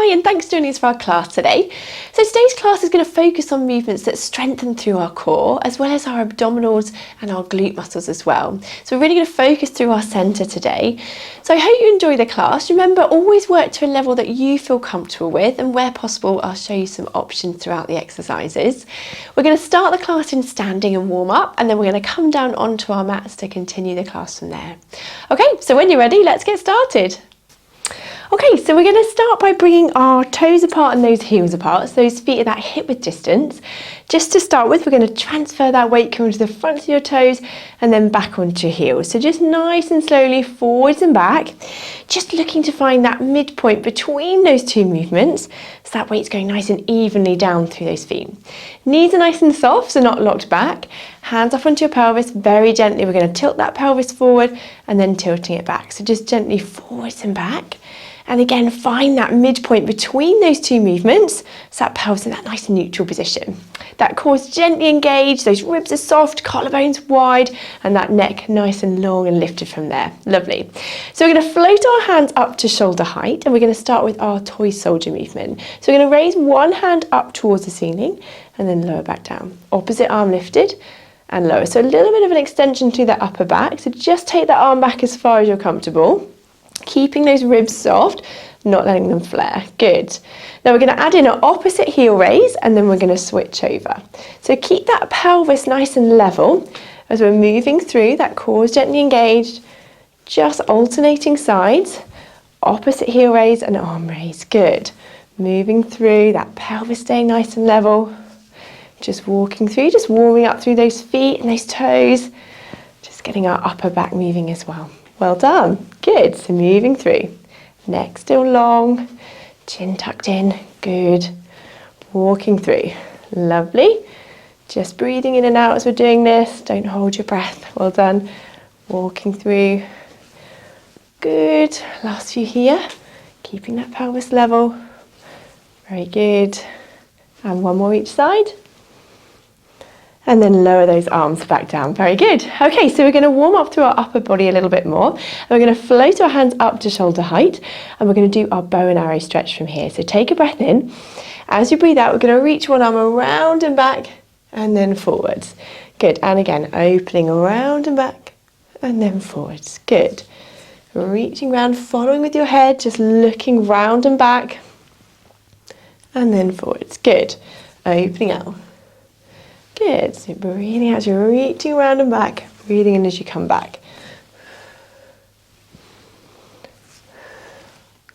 Hi, and thanks for joining us for our class today. So today's class is going to focus on movements that strengthen through our core, as well as our abdominals and our glute muscles as well. So we're really going to focus through our centre today. So I hope you enjoy the class. Remember, always work to a level that you feel comfortable with, and where possible, I'll show you some options throughout the exercises. We're going to start the class in standing and warm up, and then we're going to come down onto our mats to continue the class from there. Okay, so when you're ready, let's get started. Okay, so we're going to start by bringing our toes apart and those heels apart, so those feet are that hip width distance. Just to start with, we're going to transfer that weight coming to the front of your toes and then back onto your heels. So just nice and slowly forwards and back, just looking to find that midpoint between those two movements, so that weight's going nice and evenly down through those feet. Knees are nice and soft, so not locked back. Hands up onto your pelvis, very gently. We're going to tilt that pelvis forward and then tilting it back. So just gently forwards and back. And again, find that midpoint between those two movements, so that pelvis in that nice neutral position. That core is gently engaged, those ribs are soft, collarbones wide, and that neck nice and long and lifted from there. Lovely. So we're going to float our hands up to shoulder height, and we're going to start with our toy soldier movement. So we're going to raise one hand up towards the ceiling, and then lower back down. Opposite arm lifted, and lower. So a little bit of an extension through that upper back, so just take that arm back as far as you're comfortable. Keeping those ribs soft, not letting them flare. Good. Now we're going to add in an opposite heel raise, and then we're going to switch over. So keep that pelvis nice and level as we're moving through. That core is gently engaged, just alternating sides. Opposite heel raise and arm raise. Good. Moving through, that pelvis staying nice and level. Just walking through, just warming up through those feet and those toes. Just getting our upper back moving as well. Well done. Good. So moving through. Neck still long. Chin tucked in. Good. Walking through. Lovely. Just breathing in and out as we're doing this. Don't hold your breath. Well done. Walking through. Good. Last few here. Keeping that pelvis level. Very good. And one more each side. And then lower those arms back down. Very good. Okay, so we're going to warm up through our upper body a little bit more. And we're going to float our hands up to shoulder height. And we're going to do our bow and arrow stretch from here. So take a breath in. As you breathe out, we're going to reach one arm around and back and then forwards. Good. And again, opening around and back and then forwards. Good. Reaching round, following with your head, just looking round and back and then forwards. Good. Opening out. Good. So breathing out as you're reaching around and back, breathing in as you come back.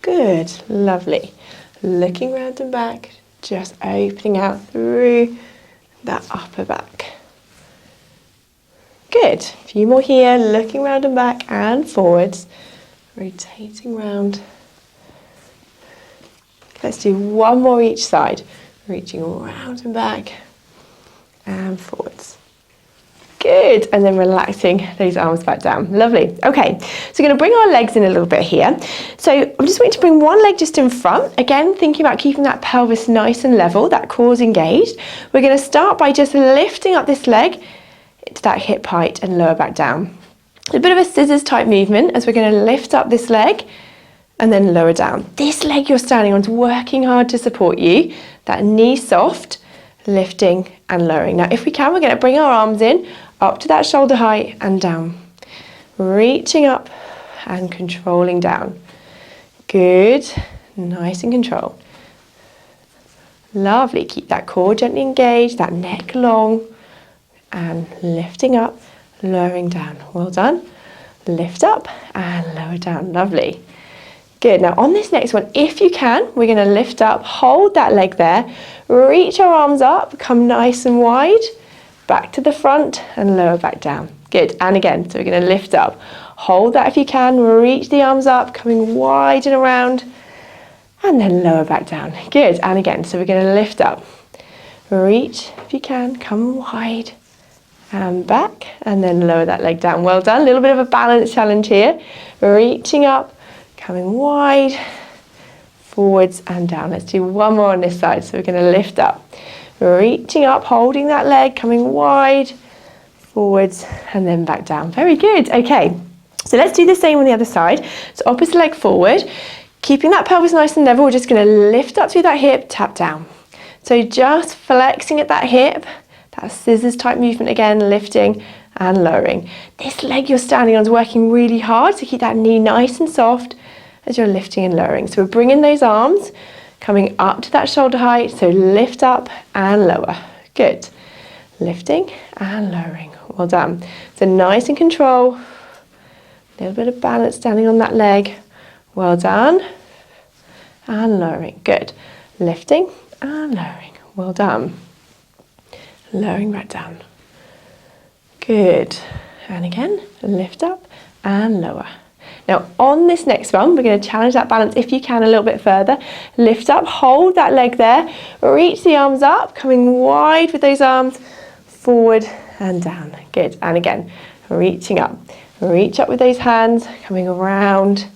Good. Lovely. Looking round and back, just opening out through that upper back. Good. A few more here, looking round and back and forwards, rotating round. Let's do one more each side, reaching round and back and forwards. Good. And then relaxing those arms back down. Lovely. Okay, so we're going to bring our legs in a little bit here. So I'm just going to bring one leg just in front. Again, thinking about keeping that pelvis nice and level, that core's engaged. We're going to start by just lifting up this leg to that hip height and lower back down. A bit of a scissors type movement as we're going to lift up this leg and then lower down. This leg you're standing on is working hard to support you. That knee soft, lifting and lowering. Now if we can, we're going to bring our arms in up to that shoulder height and down, reaching up and controlling down. Good. Nice and controlled. Lovely. Keep that core gently engaged, that neck long, and lifting up, lowering down. Well done. Lift up and lower down. Lovely. Good. Now on this next one, if you can, we're going to lift up, hold that leg there, reach our arms up, come nice and wide, back to the front and lower back down. Good. And again, so we're going to lift up, hold that if you can, reach the arms up, coming wide and around, and then lower back down. Good. And again, so we're going to lift up, reach if you can, come wide and back, and then lower that leg down. Well done. A little bit of a balance challenge here. Reaching up, coming wide, forwards and down. Let's do one more on this side. So we're going to lift up, reaching up, holding that leg, coming wide, forwards and then back down. Very good. Okay, so let's do the same on the other side. So opposite leg forward, Keeping that pelvis nice and level, we're just going to lift up through that hip, tap down. So just flexing at that hip, that scissors type movement again, lifting and lowering. This leg you're standing on is working really hard, so keep that knee nice and soft as you're lifting and lowering. So we're bringing those arms, coming up to that shoulder height, so lift up and lower. Good. Lifting and lowering. Well done. So nice and control. A little bit of balance standing on that leg. Well done. And lowering. Good. Lifting and lowering. Well done. Lowering right down. Good. And again, lift up and lower. Now on this next one, we're going to challenge that balance if you can a little bit further. Lift up, hold that leg there, reach the arms up, coming wide with those arms, forward and down. Good. And again, reaching up. Reach up with those hands, coming around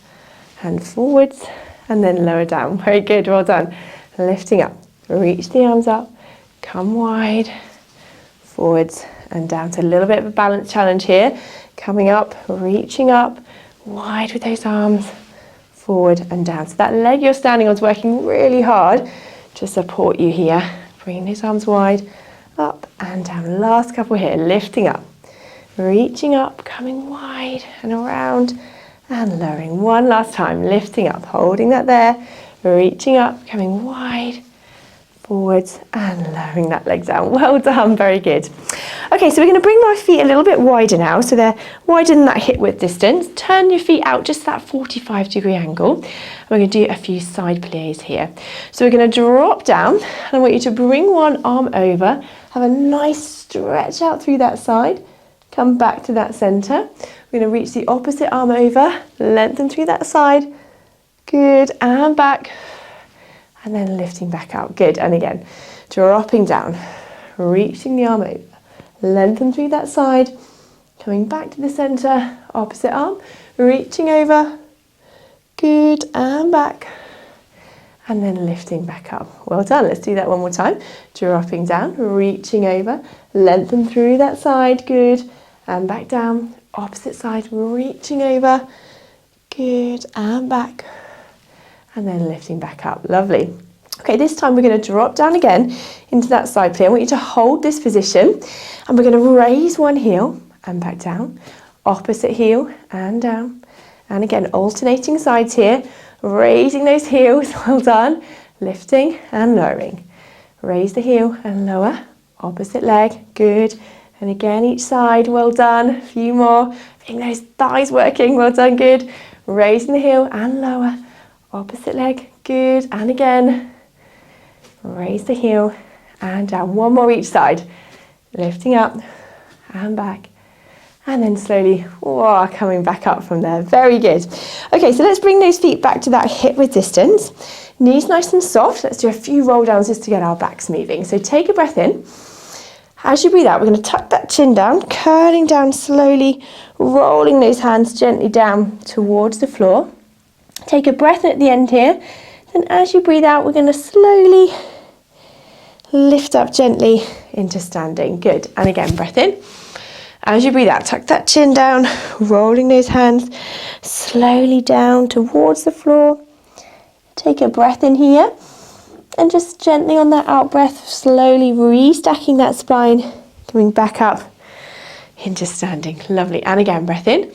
and forwards and then lower down. Very good, well done. Lifting up, reach the arms up, come wide, forwards and down. So a little bit of a balance challenge here. Coming up, reaching up, wide with those arms, forward and down. So that leg you're standing on is working really hard to support you here. Bringing those arms wide, up and down. Last couple here, lifting up, reaching up, coming wide and around and lowering. One last time, lifting up, holding that there, reaching up, coming wide, forwards and lowering that leg down. Well done, very good. Okay, so we're going to bring my feet a little bit wider now, so they're wider than that hip width distance. Turn your feet out just that 45-degree angle. And we're going to do a few side plies here. So we're going to drop down, and I want you to bring one arm over, have a nice stretch out through that side, come back to that center. We're going to reach the opposite arm over, lengthen through that side, good, and back, and then lifting back out, good, and again, dropping down, reaching the arm over, lengthen through that side, coming back to the center, opposite arm, reaching over, good, and back, and then lifting back up. Well done, let's do that one more time. Dropping down, reaching over, lengthen through that side, good, and back down, opposite side, reaching over, good, and back, and then lifting back up. Lovely. Okay, this time we're going to drop down again into that side plie. I want you to hold this position, and we're going to raise one heel and back down, opposite heel and down, and again alternating sides here, raising those heels, well done, lifting and lowering, raise the heel and lower, opposite leg, good, and again each side, well done, a few more, getting those thighs working, well done, good, raising the heel and lower, opposite leg, good, and again, raise the heel and down, one more each side, lifting up and back, and then slowly coming back up from there. Very good. Okay, so let's bring those feet back to that hip width distance. Knees nice and soft. Let's do a few roll downs just to get our backs moving. So take a breath in. As you breathe out, we're going to tuck that chin down, curling down slowly, rolling those hands gently down towards the floor. Take a breath in at the end here. Then as you breathe out, we're going to slowly lift up gently into standing. Good. And again, breath in. As you breathe out, tuck that chin down, rolling those hands slowly down towards the floor. Take a breath in here, and just gently on that out breath, slowly restacking that spine, coming back up into standing. Lovely. And again, breath in.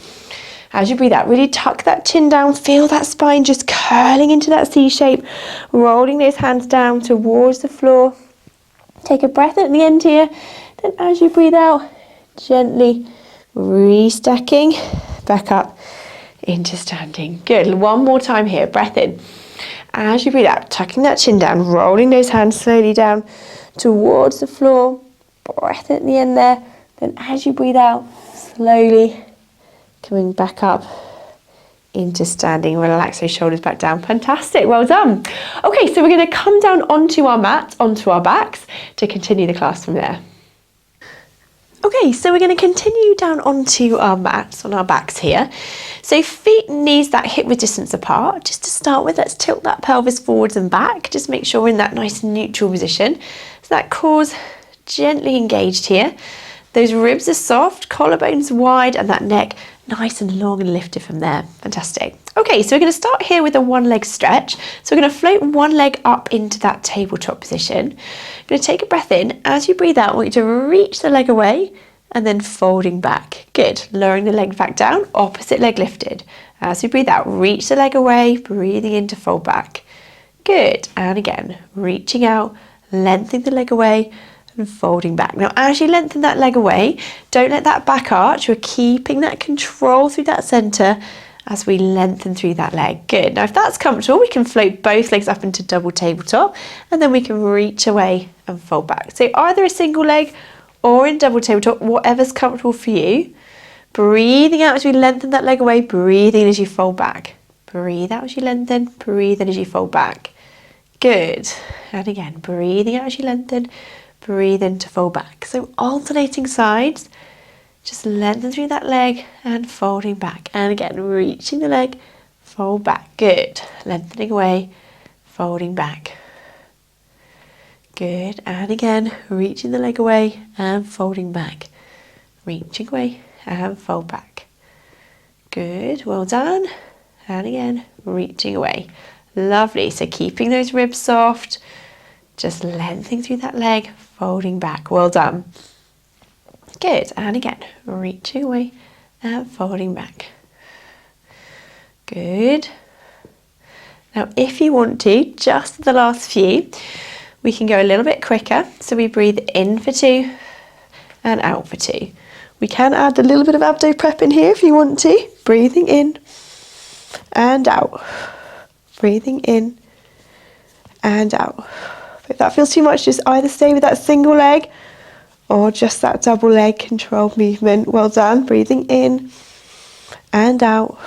As you breathe out, really tuck that chin down, feel that spine just curling into that C shape, rolling those hands down towards the floor. Take a breath at the end here. Then as you breathe out, gently restacking back up into standing. Good. One more time here. Breath in. As you breathe out, tucking that chin down, rolling those hands slowly down towards the floor. Breath at the end there. Then as you breathe out, slowly coming back up into standing. Relax those shoulders back down. Fantastic. Well done. Okay, so we're going to come down onto our mat, onto our backs to continue the class from there. Okay, so we're going to continue down onto our mats, on our backs here. So feet and knees that hip width distance apart. Just to start with, let's tilt that pelvis forwards and back. Just make sure we're in that nice neutral position. So that core's gently engaged here. Those ribs are soft, collarbones wide, and that neck nice and long and lifted from there. Fantastic. Okay, so we're going to start here with a one leg stretch. So we're going to float one leg up into that tabletop position. You're going to take a breath in. As you breathe out, I want you to reach the leg away and then folding back. Good. Lowering the leg back down, opposite leg lifted. As you breathe out, reach the leg away, breathing in to fold back. Good. And again, reaching out, lengthening the leg away and folding back. Now, as you lengthen that leg away, don't let that back arch. We're keeping that control through that center as we lengthen through that leg. Good. Now, if that's comfortable, we can float both legs up into double tabletop and then we can reach away and fold back. So either a single leg or in double tabletop, whatever's comfortable for you. Breathing out as we lengthen that leg away, breathing in as you fold back. Breathe out as you lengthen, breathe in as you fold back. Good. And again, breathing out as you lengthen, breathe in to fold back. So alternating sides, just lengthen through that leg and folding back. And again, reaching the leg, fold back. Good. Lengthening away, folding back. Good. And again, reaching the leg away and folding back. Reaching away and fold back. Good. Well done. And again, reaching away. Lovely. So keeping those ribs soft, just lengthening through that leg, folding back. Well done. Good. And again, reaching away and folding back. Good. Now, if you want to, just the last few, we can go a little bit quicker. So we breathe in for 2 and out for 2. We can add a little bit of abdo prep in here if you want to. Breathing in and out. Breathing in and out. If that feels too much, just either stay with that single leg or just that double leg controlled movement. Well done. Breathing in and out.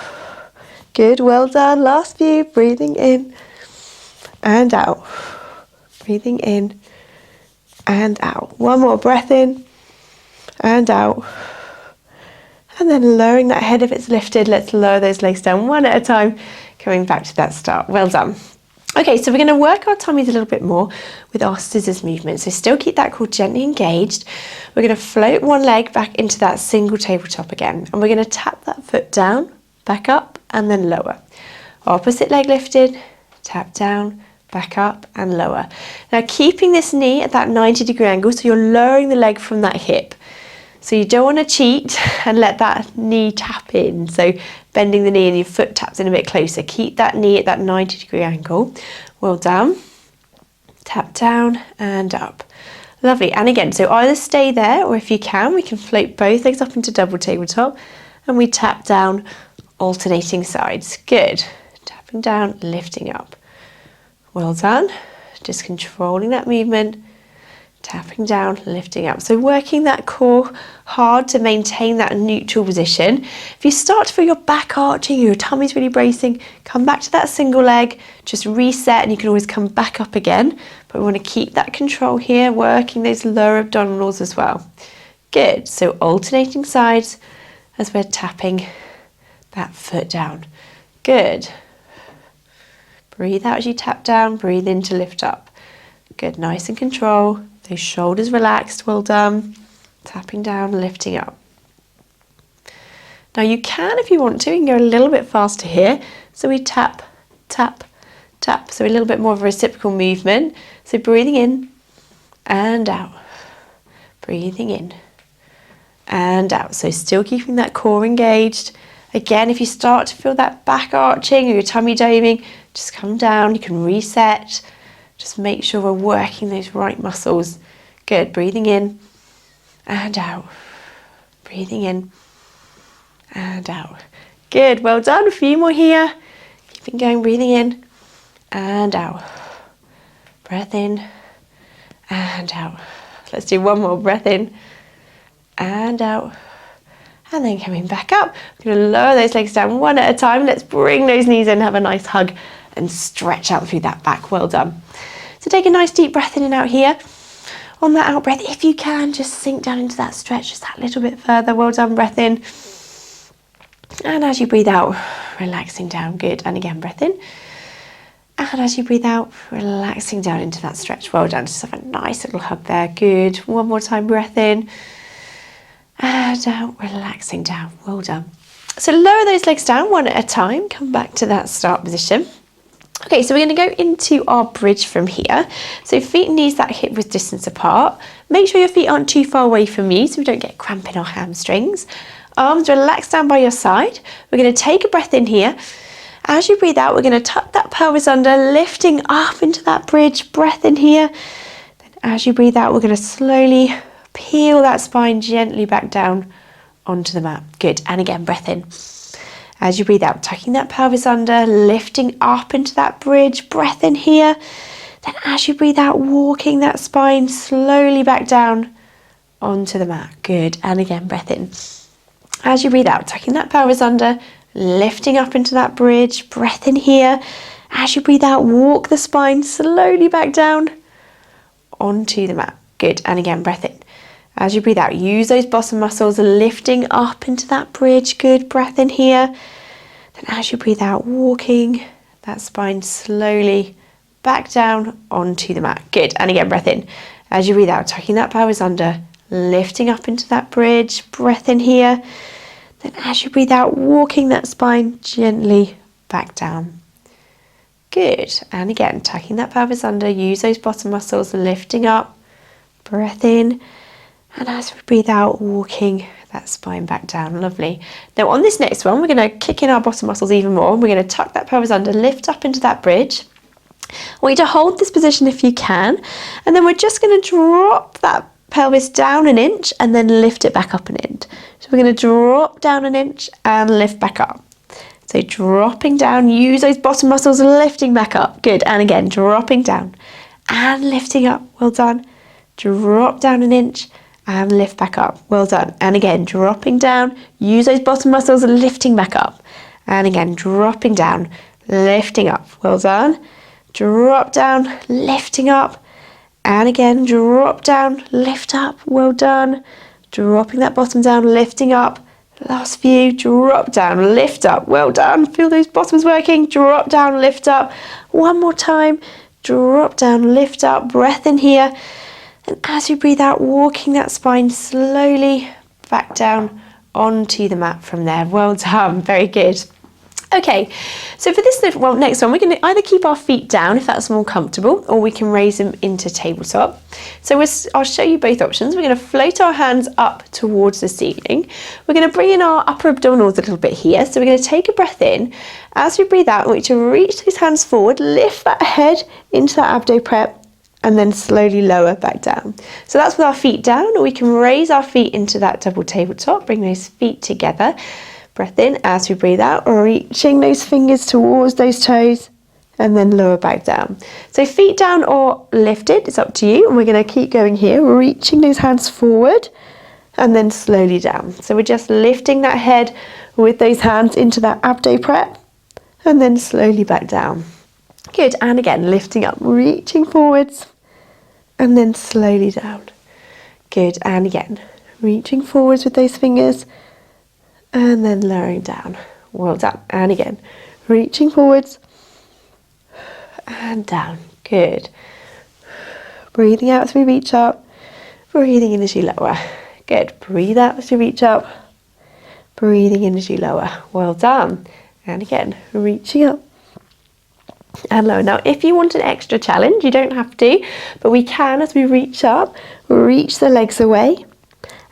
Good. Well done. Last few. Breathing in and out. Breathing in and out. One more breath in and out. And then lowering that head if it's lifted. Let's lower those legs down one at a time, coming back to that start. Well done. Okay, so we're going to work our tummies a little bit more with our scissors movement. So still keep that core gently engaged. We're going to float one leg back into that single tabletop again. And we're going to tap that foot down, back up, and then lower. Opposite leg lifted, tap down, back up, and lower. Now keeping this knee at that 90-degree angle, so you're lowering the leg from that hip. So you don't want to cheat and let that knee tap in. So bending the knee and your foot taps in a bit closer. Keep that knee at that 90-degree angle. Well done. Tap down and up. Lovely. And again, so either stay there or if you can, we can float both legs up into double tabletop and we tap down, alternating sides. Good. Tapping down, lifting up. Well done. Just controlling that movement. Tapping down, lifting up. So working that core hard to maintain that neutral position. If you start to feel your back arching, your tummy's really bracing, come back to that single leg, just reset and you can always come back up again. But we want to keep that control here, working those lower abdominals as well. Good. So alternating sides as we're tapping that foot down. Good. Breathe out as you tap down, breathe in to lift up. Good, nice and control. Those shoulders relaxed, well done. Tapping down, lifting up. Now you can, if you want to, you can go a little bit faster here. So we tap, tap, tap. So a little bit more of a reciprocal movement. So breathing in and out. Breathing in and out. So still keeping that core engaged. Again, if you start to feel that back arching or your tummy doming, just come down, you can reset. Just make sure we're working those right muscles. Good, breathing in and out. Breathing in and out. Good, well done. A few more here. Keeping going, breathing in and out. Breath in and out. Let's do one more. Breath in and out. And then coming back up. We're going to lower those legs down one at a time. Let's bring those knees in, have a nice hug and stretch out through that back. Well done. So take a nice deep breath in and out here. On that out breath, if you can, just sink down into that stretch just that little bit further. Well done. Breath in. And as you breathe out, relaxing down. Good. And again, breath in. And as you breathe out, relaxing down into that stretch. Well done. Just have a nice little hug there. Good. One more time. Breath in. And out, relaxing down. Well done. So lower those legs down one at a time, come back to that start position. Okay, so we're going to go into our bridge from here. So feet and knees that hip width distance apart. Make sure your feet aren't too far away from you so we don't get cramp in our hamstrings. Arms relaxed down by your side. We're going to take a breath in here. As you breathe out, we're going to tuck that pelvis under, lifting up into that bridge. Breath in here. Then as you breathe out, we're going to slowly peel that spine gently back down onto the mat. Good. And again, breath in. As you breathe out, tucking that pelvis under, lifting up into that bridge, breath in here. Then as you breathe out, walking that spine slowly back down onto the mat. Good. And again, breath in. As you breathe out, tucking that pelvis under, lifting up into that bridge, breath in here. As you breathe out, walk the spine slowly back down onto the mat. Good. And again, breath in. As you breathe out, use those bottom muscles, lifting up into that bridge. Good, breath in here. Then as you breathe out, walking that spine slowly back down onto the mat. Good, and again, breath in. As you breathe out, tucking that pelvis under, lifting up into that bridge. Breath in here. Then as you breathe out, walking that spine gently back down. Good, and again, tucking that pelvis under, use those bottom muscles, lifting up. Breath in. And as we breathe out, walking that spine back down. Lovely. Now on this next one, we're going to kick in our bottom muscles even more. We're going to tuck that pelvis under, lift up into that bridge. I want you to hold this position if you can. And then we're just going to drop that pelvis down an inch and then lift it back up an inch. So we're going to drop down an inch and lift back up. So dropping down, use those bottom muscles, lifting back up. Good. And again, dropping down and lifting up. Well done. Drop down an inch and lift back up. Well done. And again, dropping down, use those bottom muscles, lifting back up. And again, dropping down, lifting up. Well done. Drop down, lifting up. And again, drop down, lift up. Well done. Dropping that bottom down, lifting up. Last few, drop down, lift up. Well done. Feel those bottoms working. Drop down, lift up. One more time. Drop down, lift up. Breath in here. And as you breathe out, walking that spine slowly back down onto the mat from there. Well done. Very good. Okay, so for this next one, we're going to either keep our feet down if that's more comfortable, or we can raise them into tabletop. So I'll show you both options. We're going to float our hands up towards the ceiling. We're going to bring in our upper abdominals a little bit here. So we're going to take a breath in. As we breathe out, I want you to reach those hands forward, lift that head into that abdo prep, and then slowly lower back down. So that's with our feet down, or we can raise our feet into that double tabletop, bring those feet together. Breath in as we breathe out, reaching those fingers towards those toes, and then lower back down. So feet down or lifted, it's up to you. And we're going to keep going here, reaching those hands forward, and then slowly down. So we're just lifting that head with those hands into that abdo prep, and then slowly back down. Good, and again, lifting up, reaching forwards, and then slowly down. Good, and again, reaching forwards with those fingers, and then lowering down. Well done, and again, reaching forwards, and down. Good. Breathing out as we reach up, breathing in as you lower. Good, breathe out as you reach up, breathing in as you lower. Well done, and again, reaching up, and lower. Now if you want an extra challenge, you don't have to, but we can, as we reach up, reach the legs away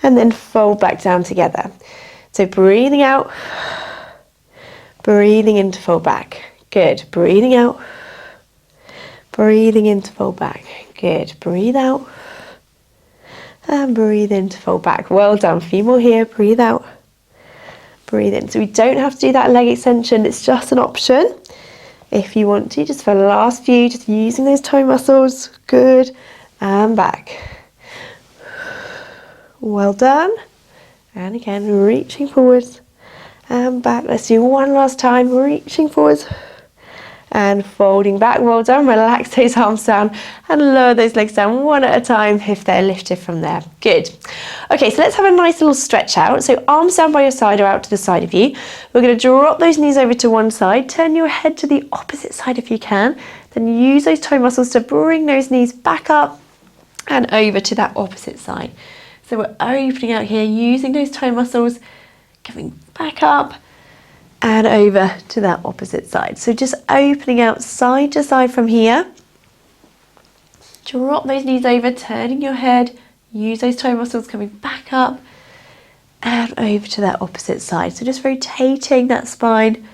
and then fold back down together. So breathing out, breathing in to fold back. Good. Breathing out, breathing in to fold back. Good. Breathe out and breathe in to fold back. Well done. A few more here. Breathe out, breathe in. So we don't have to do that leg extension, it's just an option. If you want to, just for the last few, just using those toe muscles. Good. And back. Well done. And again, reaching forwards and back. Let's do one last time. Reaching forwards and folding back. Well done. Relax those arms down and lower those legs down one at a time if they're lifted from there. Good. Okay, so let's have a nice little stretch out. So arms down by your side or out to the side of you. We're going to drop those knees over to one side. Turn your head to the opposite side if you can. Then use those toe muscles to bring those knees back up and over to that opposite side. So we're opening out here, using those toe muscles, coming back up and over to that opposite side. So just opening out side to side from here. Drop those knees over, turning your head, use those toe muscles coming back up and over to that opposite side. So just rotating that spine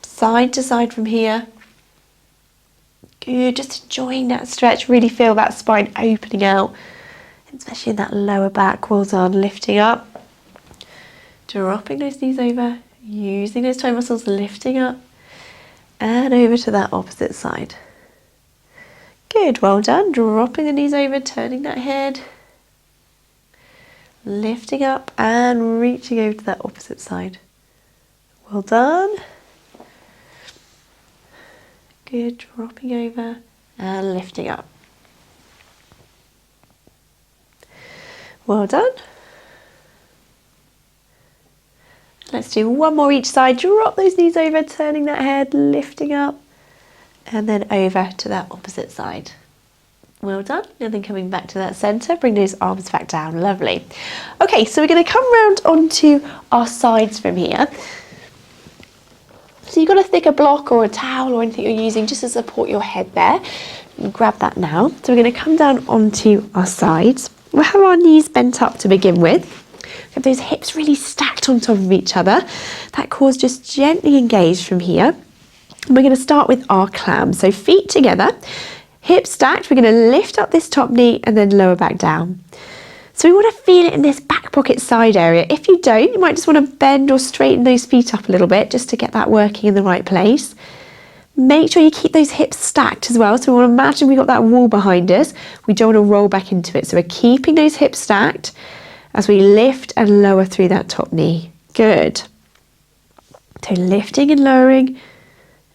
side to side from here. Good, just enjoying that stretch, really feel that spine opening out, especially in that lower back. Well done, lifting up, dropping those knees over, using those toe muscles, lifting up and over to that opposite side. Good, well done, dropping the knees over, turning that head, lifting up and reaching over to that opposite side. Well done. Good, dropping over and lifting up. Well done. Let's do one more each side. Drop those knees over, turning that head, lifting up, and then over to that opposite side. Well done. And then coming back to that center, bring those arms back down. Lovely. Okay, so we're going to come round onto our sides from here. So you've got a thicker block or a towel or anything you're using just to support your head there. You grab that now. So we're going to come down onto our sides. We'll have our knees bent up to begin with. Have those hips really stacked on top of each other. That core just gently engaged from here. And we're going to start with our clam. So feet together, hips stacked. We're going to lift up this top knee and then lower back down. So we want to feel it in this back pocket side area. If you don't, you might just want to bend or straighten those feet up a little bit just to get that working in the right place. Make sure you keep those hips stacked as well. So we want to imagine we've got that wall behind us. We don't want to roll back into it. So we're keeping those hips stacked as we lift and lower through that top knee. Good. So lifting and lowering.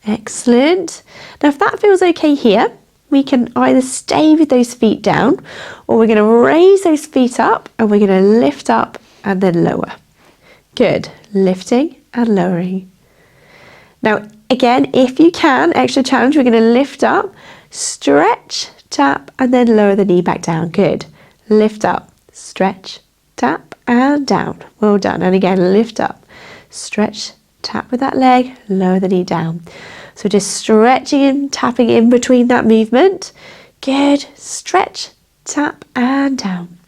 Excellent. Now if that feels okay here, we can either stay with those feet down or we're going to raise those feet up and we're going to lift up and then lower. Good. Lifting and lowering. Now again, if you can, extra challenge, we're going to lift up, stretch, tap and then lower the knee back down. Good. Lift up, stretch, tap and down. Well done. And again, lift up, stretch, tap with that leg, lower the knee down. So just stretching and tapping in between that movement. Good. Stretch, tap and down.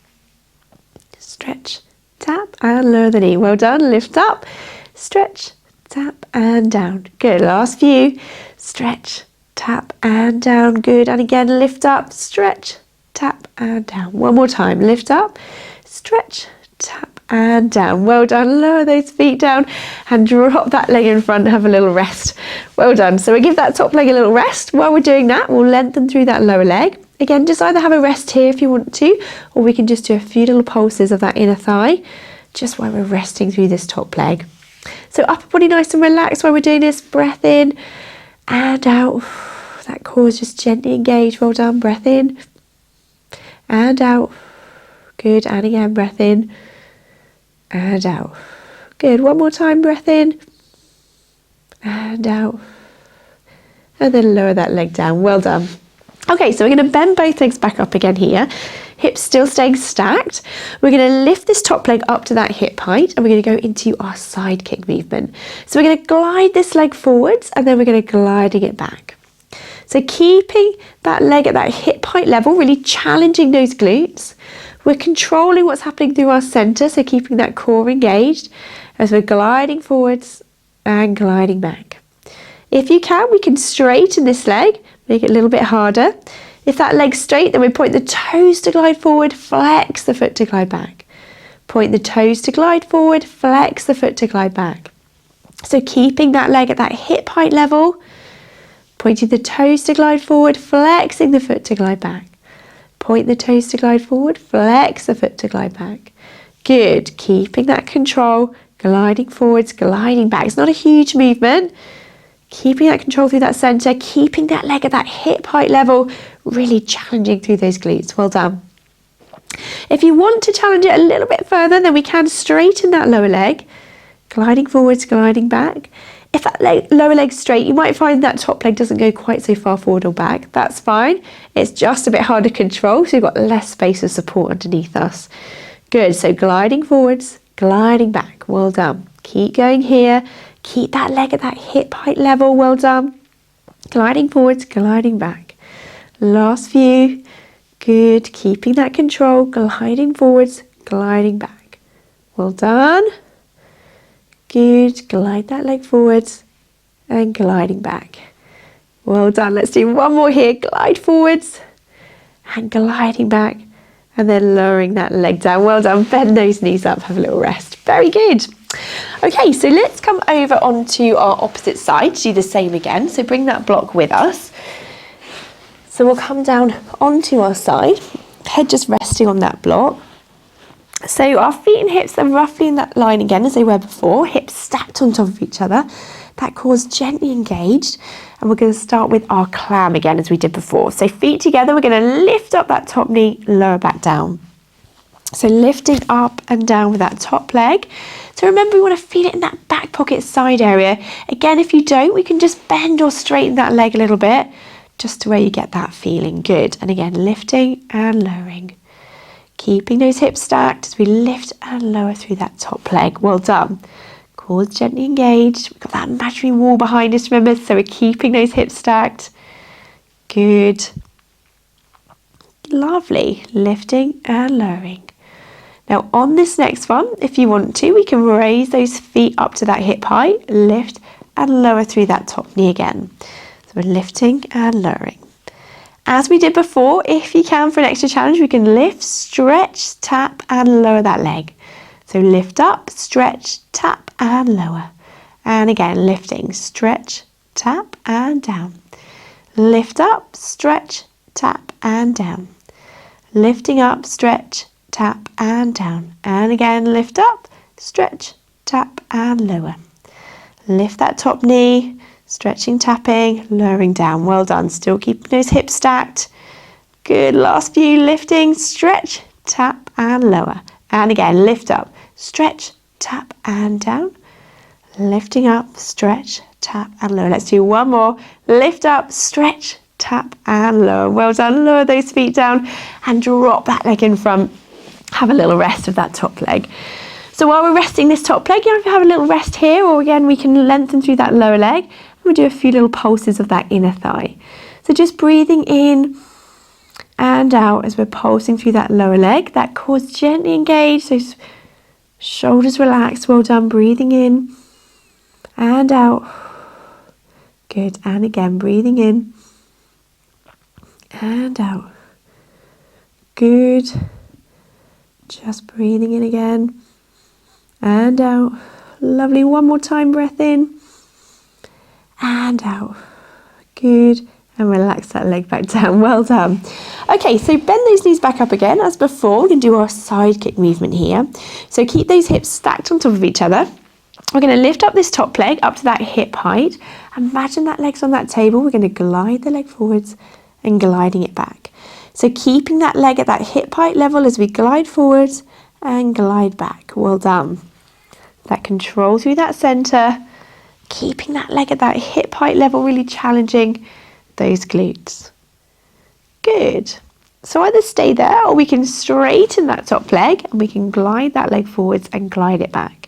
Stretch, tap and lower the knee. Well done. Lift up, stretch, tap and down. Good. Last few. Stretch, tap and down. Good. And again, lift up, stretch, tap and down. One more time. Lift up, stretch, tap and down. Well done. Lower those feet down and drop that leg in front. Have a little rest. Well done. So we give that top leg a little rest. While we're doing that, we'll lengthen through that lower leg. Again, just either have a rest here if you want to, or we can just do a few little pulses of that inner thigh just while we're resting through this top leg. So upper body nice and relaxed while we're doing this. Breath in and out. That core is just gently engaged. Well done. Breath in and out. Good. And again, breath in and out. Good. One more time, breath in and out. And then lower that leg down. Well done. Okay, so we're going to bend both legs back up again here. Hips still staying stacked. We're going to lift this top leg up to that hip height and we're going to go into our side kick movement. So we're going to glide this leg forwards and then we're going to gliding it back. So keeping that leg at that hip height level, really challenging those glutes. We're controlling what's happening through our center, so keeping that core engaged as we're gliding forwards and gliding back. If you can, we can straighten this leg, make it a little bit harder. If that leg's straight, then we point the toes to glide forward, flex the foot to glide back. Point the toes to glide forward, flex the foot to glide back. So keeping that leg at that hip height level, pointing the toes to glide forward, flexing the foot to glide back. Point the toes to glide forward, flex the foot to glide back. Good. Keeping that control, gliding forwards, gliding back. It's not a huge movement. Keeping that control through that center, keeping that leg at that hip height level, really challenging through those glutes. Well done. If you want to challenge it a little bit further, then we can straighten that lower leg, gliding forwards, gliding back. If that lower leg's straight, you might find that top leg doesn't go quite so far forward or back. That's fine. It's just a bit harder to control, so you've got less space of support underneath us. Good. So gliding forwards, gliding back. Well done. Keep going here. Keep that leg at that hip height level. Well done. Gliding forwards, gliding back. Last few. Good. Keeping that control. Gliding forwards, gliding back. Well done. Good. Glide that leg forwards and gliding back. Well done. Let's do one more here. Glide forwards and gliding back. And then lowering that leg down. Well done. Bend those knees up. Have a little rest. Very good. Okay, so let's come over onto our opposite side to do the same again. So bring that block with us. So we'll come down onto our side, head just resting on that block. So our feet and hips are roughly in that line again as they were before, hips stacked on top of each other. That core's gently engaged, and we're going to start with our clam again as we did before. So feet together, we're going to lift up that top knee, lower back down. So lifting up and down with that top leg. So remember, we want to feel it in that back pocket side area. Again, if you don't, we can just bend or straighten that leg a little bit, just to where you get that feeling. Good. And again, lifting and lowering. Keeping those hips stacked as we lift and lower through that top leg. Well done. Core gently engaged. We've got that imaginary wall behind us, remember? So we're keeping those hips stacked. Good. Lovely. Lifting and lowering. Now on this next one, if you want to, we can raise those feet up to that hip height, lift and lower through that top knee again. So we're lifting and lowering. As we did before, if you can for an extra challenge, we can lift, stretch, tap and lower that leg. So lift up, stretch, tap and lower. And again, lifting, stretch, tap and down. Lift up, stretch, tap and down. Lifting up, stretch, tap and down. And again, lift up, stretch, tap and lower. Lift that top knee, stretching, tapping, lowering down. Well done. Still keeping those hips stacked. Good. Last few. Lifting, stretch, tap and lower. And again, lift up, stretch, tap and down. Lifting up, stretch, tap and lower. Let's do one more. Lift up, stretch, tap and lower. Well done. Lower those feet down and drop that leg in front. Have a little rest of that top leg. So while we're resting this top leg, you have a little rest here, or again, we can lengthen through that lower leg. And we'll do a few little pulses of that inner thigh. So just breathing in and out as we're pulsing through that lower leg. That core's gently engaged, so shoulders relaxed. Well done. Breathing in and out. Good. And again, breathing in and out. Good. Just breathing in again and out. Lovely. One more time, breath in and out. Good. And relax that leg back down. Well done. Okay, so bend those knees back up again as before. We're going to do our side kick movement here. So keep those hips stacked on top of each other. We're going to lift up this top leg up to that hip height. Imagine that leg's on that table. We're going to glide the leg forwards and gliding it back. So keeping that leg at that hip height level as we glide forwards and glide back. Well done. That control through that center. Keeping that leg at that hip height level, really challenging those glutes. Good. So either stay there or we can straighten that top leg and we can glide that leg forwards and glide it back.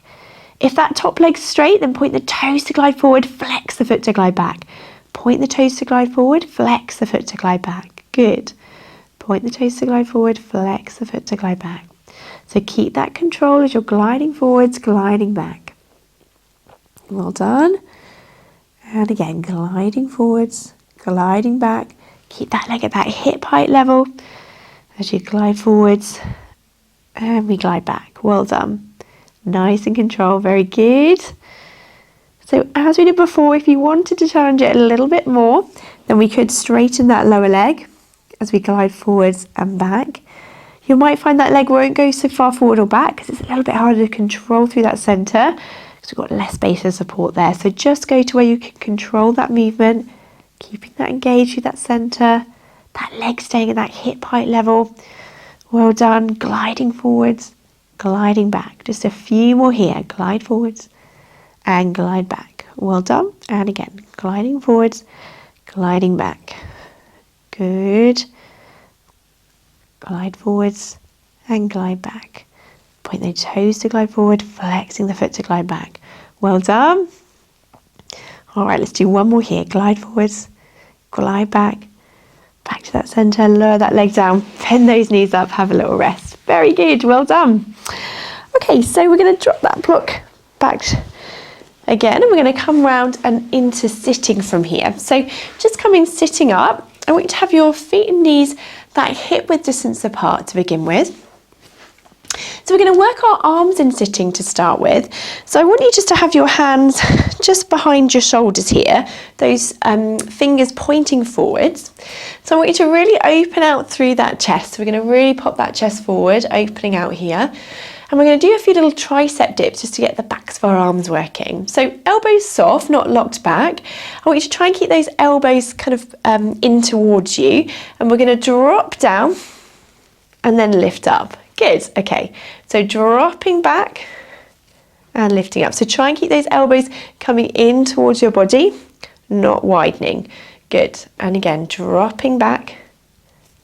If that top leg's straight, then point the toes to glide forward, flex the foot to glide back. Point the toes to glide forward, flex the foot to glide back. Good. Point the toes to glide forward, flex the foot to glide back. So keep that control as you're gliding forwards, gliding back. Well done. And again, gliding forwards, gliding back. Keep that leg at that hip height level as you glide forwards and we glide back. Well done. Nice and control. Very good. So as we did before, if you wanted to challenge it a little bit more, then we could straighten that lower leg as we glide forwards and back. You might find that leg won't go so far forward or back because it's a little bit harder to control through that center because we've got less base of support there. So just go to where you can control that movement, keeping that engaged through that center, that leg staying at that hip height level. Well done. Gliding forwards, gliding back. Just a few more here. Glide forwards and glide back. Well done. And again, gliding forwards, gliding back. Good. Glide forwards and glide back. Point the toes to glide forward, flexing the foot to glide back. Well done. All right, let's do one more here. Glide forwards, glide back to that center, lower that leg down, bend those knees up, have a little rest. Very good, well done. Okay, so we're going to drop that block back again, and we're going to come round and into sitting from here. So just coming sitting up, I want you to have your feet and knees that hip width distance apart to begin with. So we're going to work our arms in sitting to start with. So I want you just to have your hands just behind your shoulders here, those fingers pointing forwards. So I want you to really open out through that chest. So we're going to really pop that chest forward, opening out here. And we're going to do a few little tricep dips just to get the backs of our arms working. So elbows soft, not locked back. I want you to try and keep those elbows kind of in towards you. And we're going to drop down and then lift up. Good, okay. So dropping back and lifting up. So try and keep those elbows coming in towards your body, not widening. Good, and again, dropping back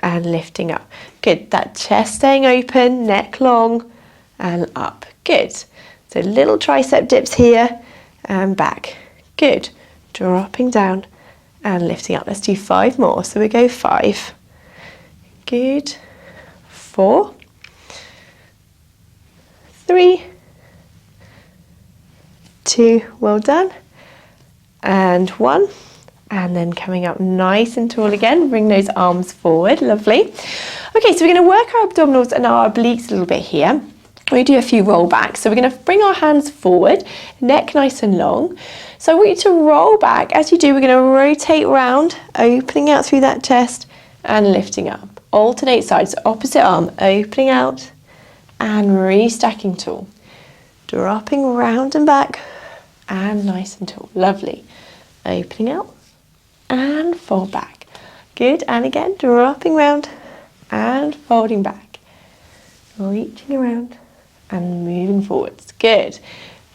and lifting up. Good, that chest staying open, neck long, and up. Good. So little tricep dips here and back. Good. Dropping down and lifting up. Let's do 5 more. So we go 5. Good. 4. 3. 2. Well done. And 1. And then coming up nice and tall again. Bring those arms forward. Lovely. Okay, so we're going to work our abdominals and our obliques a little bit here. We do a few roll backs. So we're going to bring our hands forward, neck nice and long. So I want you to roll back. As you do, we're going to rotate round, opening out through that chest and lifting up. Alternate sides, opposite arm, opening out and restacking tall. Dropping round and back and nice and tall. Lovely. Opening out and fold back. Good. And again, dropping round and folding back. Reaching around and moving forwards. Good.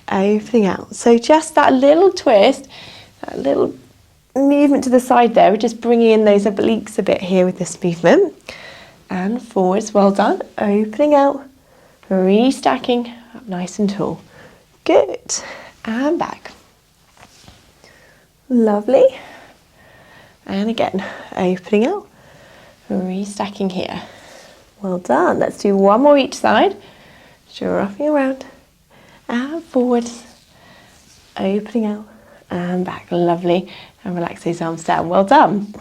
Opening out. So just that little twist, that little movement to the side there. We're just bringing in those obliques a bit here with this movement. And forwards. Well done. Opening out. Restacking. Up nice and tall. Good. And back. Lovely. And again, opening out. Restacking here. Well done. Let's do 1 more each side. Dropping around and forwards, opening out and back. Lovely. And relax those arms down. Well done.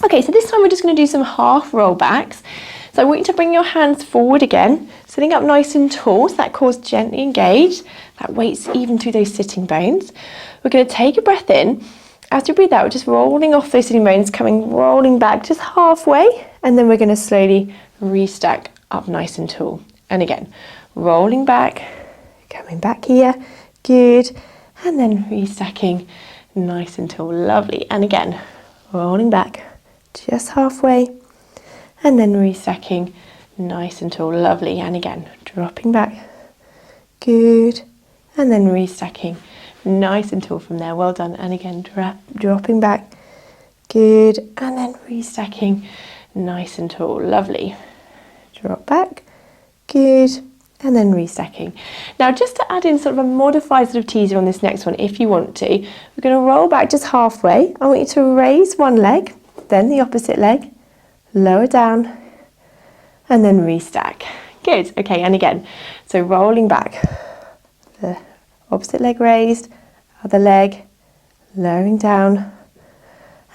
Okay, so this time we're just going to do some half roll backs. So I want you to bring your hands forward again, sitting up nice and tall, so that core's gently engaged. That weight's even through those sitting bones. We're going to take a breath in. As you breathe out, we're just rolling off those sitting bones, rolling back just halfway, and then we're going to slowly restack up nice and tall. And again, rolling back, coming back here, good, and then restacking nice and tall, lovely. And again, rolling back just halfway, and then restacking nice and tall, lovely. And again, dropping back, good, and then restacking nice and tall from there. Well done. And again, dropping back, good, and then restacking nice and tall, lovely. Drop back, good, and then restacking. Now just to add in sort of a modified sort of teaser on this next one, if you want to, we're going to roll back just halfway. I want you to raise one leg, then the opposite leg, lower down, and then restack. Good, okay, and again, so rolling back, the opposite leg raised, other leg, lowering down,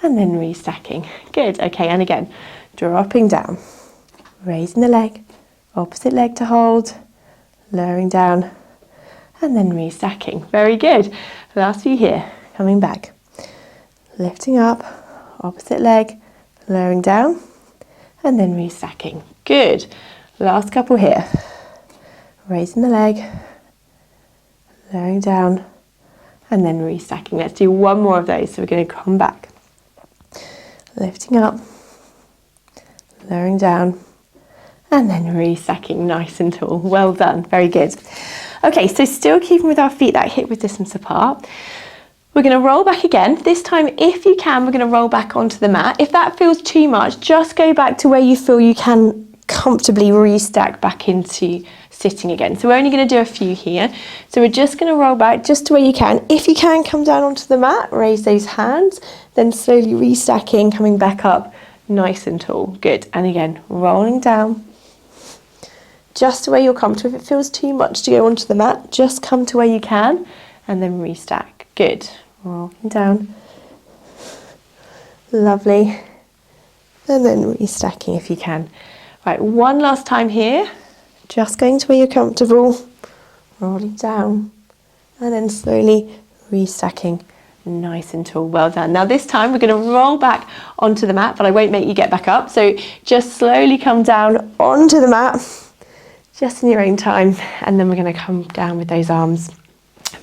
and then restacking. Good, okay, and again, dropping down, raising the leg, opposite leg to hold, lowering down, and then restacking. Very good. Last few here, coming back, lifting up, opposite leg, lowering down, and then restacking. Good. Last couple here. Raising the leg, lowering down, and then restacking. Let's do 1 more of those. So we're going to come back, lifting up, lowering down, and then restacking nice and tall. Well done. Very good. Okay, so still keeping with our feet that hip width distance apart. We're going to roll back again. This time, if you can, we're going to roll back onto the mat. If that feels too much, just go back to where you feel you can comfortably restack back into sitting again. So we're only going to do a few here. So we're just going to roll back just to where you can. If you can, come down onto the mat, raise those hands, then slowly restacking, coming back up nice and tall. Good. And again, rolling down just to where you're comfortable. If it feels too much to go onto the mat, just come to where you can and then restack. Good. Rolling down. Lovely. And then restacking if you can. Right, one last time here. Just going to where you're comfortable, rolling down, and then slowly restacking nice and tall. Well done. Now this time we're going to roll back onto the mat, but I won't make you get back up. So just slowly come down onto the mat, just in your own time, and then we're going to come down with those arms.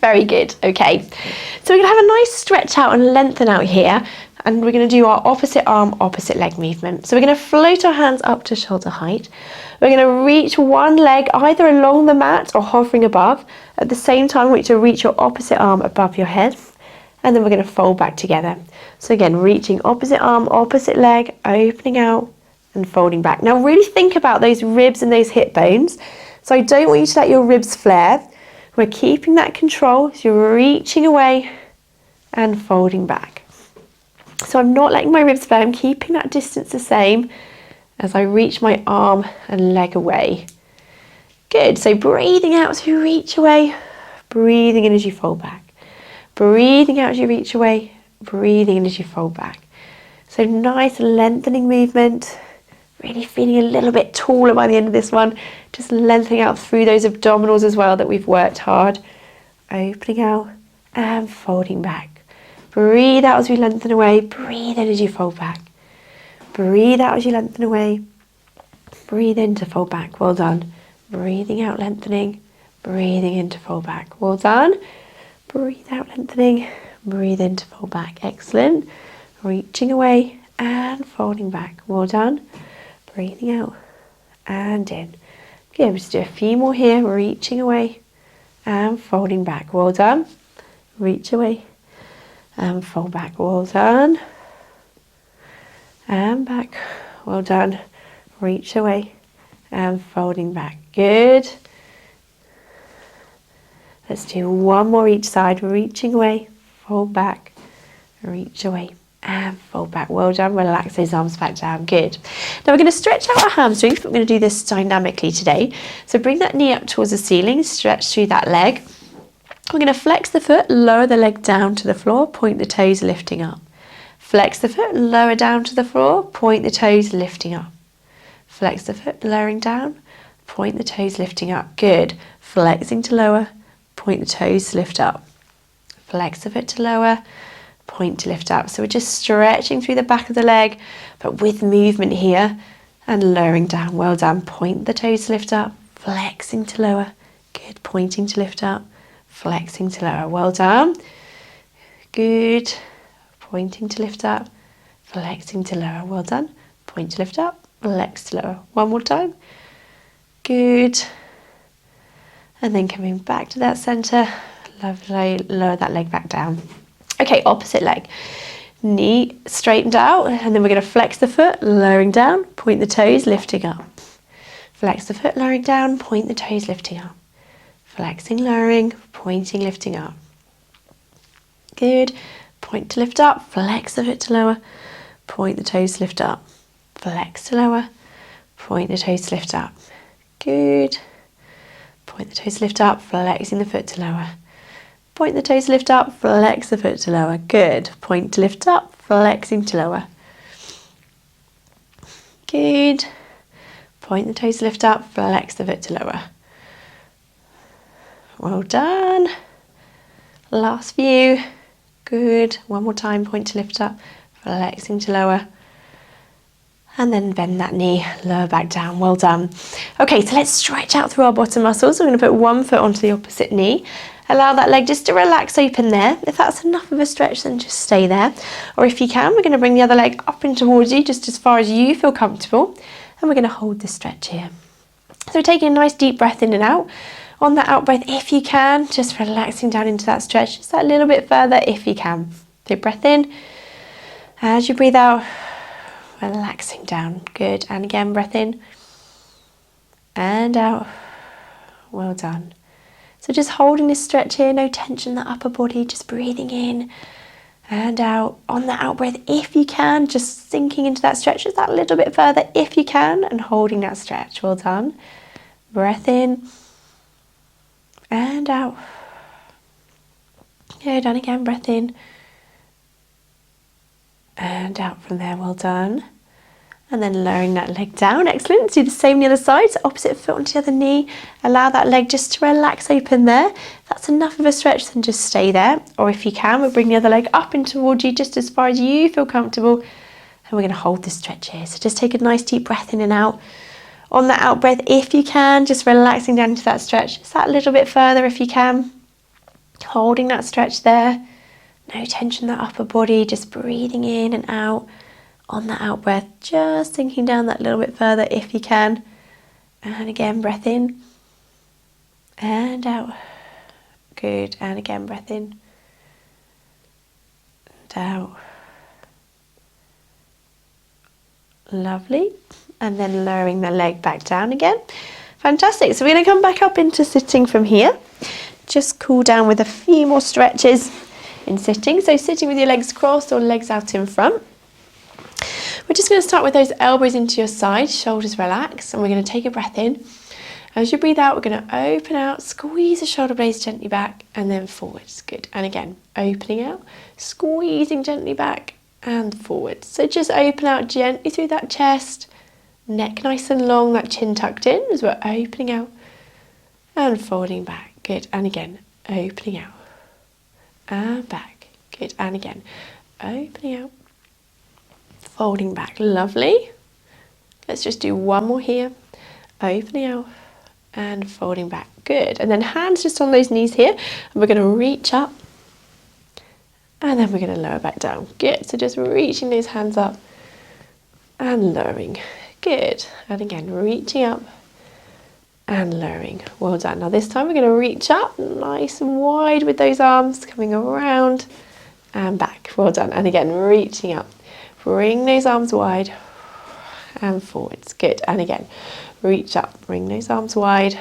Very good. Okay, so we're going to have a nice stretch out and lengthen out here, and we're going to do our opposite arm, opposite leg movement. So we're going to float our hands up to shoulder height. We're going to reach one leg either along the mat or hovering above. At the same time, reach your opposite arm above your head, and then we're going to fold back together. So again, reaching opposite arm, opposite leg, opening out and folding back. Now really think about those ribs and those hip bones. So I don't want you to let your ribs flare. We're keeping that control. So you're reaching away and folding back. So I'm not letting my ribs flare. I'm keeping that distance the same as I reach my arm and leg away. Good. So breathing out as you reach away, breathing in as you fold back. Breathing out as you reach away, breathing in as you fold back. So nice lengthening movement. Really feeling a little bit taller by the end of this one. Just lengthening out through those abdominals as well that we've worked hard. Opening out and folding back. Breathe out as we lengthen away. Breathe in as you fold back. Breathe out as you lengthen away. Breathe in to fold back. Well done. Breathing out, lengthening. Breathing in to fold back. Well done. Breathe out, lengthening. Breathe in to fold back. Excellent. Reaching away and folding back. Well done. Breathing out and in. Good. Let's do a few more here. Reaching away and folding back. Well done. Reach away and fold back. Well done. And back. Well done. Reach away and folding back. Good. Let's do one more each side. Reaching away, fold back, reach away and fold back. Well done. Relax those arms back down. Good. Now we're going to stretch out our hamstrings, but we're going to do this dynamically today. So bring that knee up towards the ceiling, stretch through that leg. We're going to flex the foot, lower the leg down to the floor, point the toes lifting up. Flex the foot, lower down to the floor, point the toes lifting up. Flex the foot, lowering down, point the toes lifting up. Good. Flexing to lower, point the toes to lift up. Flex the foot to lower, point to lift up. So we're just stretching through the back of the leg, but with movement here and lowering down. Well done. Point the toes to lift up, flexing to lower. Good. Pointing to lift up, flexing to lower. Well done. Good. Pointing to lift up, flexing to lower. Well done. Point to lift up, flex to lower. One more time. Good. And then coming back to that center, lovely, lower that leg back down. Okay, opposite leg. Knee straightened out, and then we're going to flex the foot, lowering down, point the toes, lifting up. Flex the foot, lowering down, point the toes, lifting up. Flexing, lowering, pointing, lifting up. Good. Point to lift up, flex the foot to lower, point the toes to lift up. Flex to lower, point the toes to lift up. Good. Point the toes to lift up, flexing the foot to lower. Point the toes to lift up, flex the foot to lower. Good. Point to lift up, flexing to lower. Good. Point the toes to lift up, flex the foot to lower. Well done. Last few. Good. One more time, point to lift up, flexing to lower. And then bend that knee, lower back down. Well done. Okay, so let's stretch out through our bottom muscles. We're going to put one foot onto the opposite knee. Allow that leg just to relax open there. If that's enough of a stretch, then just stay there. Or if you can, we're going to bring the other leg up and towards you, just as far as you feel comfortable. And we're going to hold this stretch here. So taking a nice deep breath in and out. On that out breath, if you can, just relaxing down into that stretch, just that little bit further if you can. So breath in. As you breathe out, relaxing down. Good. And again, breath in and out. well done. So just holding this stretch here, no tension in the upper body, just breathing in and out. On the out breath, if you can, just sinking into that stretch just that little bit further if you can, and holding that stretch. Well done. Breath in and out. Good, and again, breath in and out from there. Well done. And then lowering that leg down. Excellent. Let's do the same on the other side. So opposite foot onto the other knee. Allow that leg just to relax open there. If that's enough of a stretch, then just stay there. Or if you can, we'll bring the other leg up and towards you just as far as you feel comfortable. And we're going to hold this stretch here. So just take a nice deep breath in and out. On that out breath, if you can, just relaxing down into that stretch. Just that little bit further if you can. Holding that stretch there. No tension in that upper body. Just breathing in and out. On that out breath, just sinking down that little bit further if you can. And again, breath in and out. Good. And again, breath in and out. Lovely. And then lowering the leg back down again. Fantastic. So we're going to come back up into sitting from here. Just cool down with a few more stretches in sitting. So sitting with your legs crossed or legs out in front. We're just going to start with those elbows into your side, shoulders relax, and we're going to take a breath in. As you breathe out, we're going to open out, squeeze the shoulder blades gently back, and then forwards. Good. And again, opening out, squeezing gently back and forwards. So just open out gently through that chest, neck nice and long, that chin tucked in as we're opening out and folding back. Good. And again, opening out and back. Good. And again, opening out. Folding back, lovely. Let's just do one more here. Opening out and folding back, good. And then hands just on those knees here. And we're going to reach up and then we're going to lower back down. Good, so just reaching those hands up and lowering. Good, and again, reaching up and lowering. Well done. Now this time we're going to reach up nice and wide with those arms coming around and back. Well done. And again, reaching up. Bring those arms wide and forwards. Good. And again, reach up. Bring those arms wide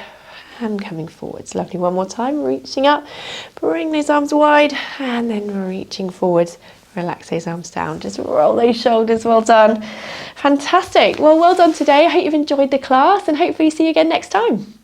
and coming forwards. Lovely. One more time. Reaching up. Bring those arms wide and then reaching forwards. Relax those arms down. Just roll those shoulders. Well done. Fantastic. Well done today. I hope you've enjoyed the class and hopefully see you again next time.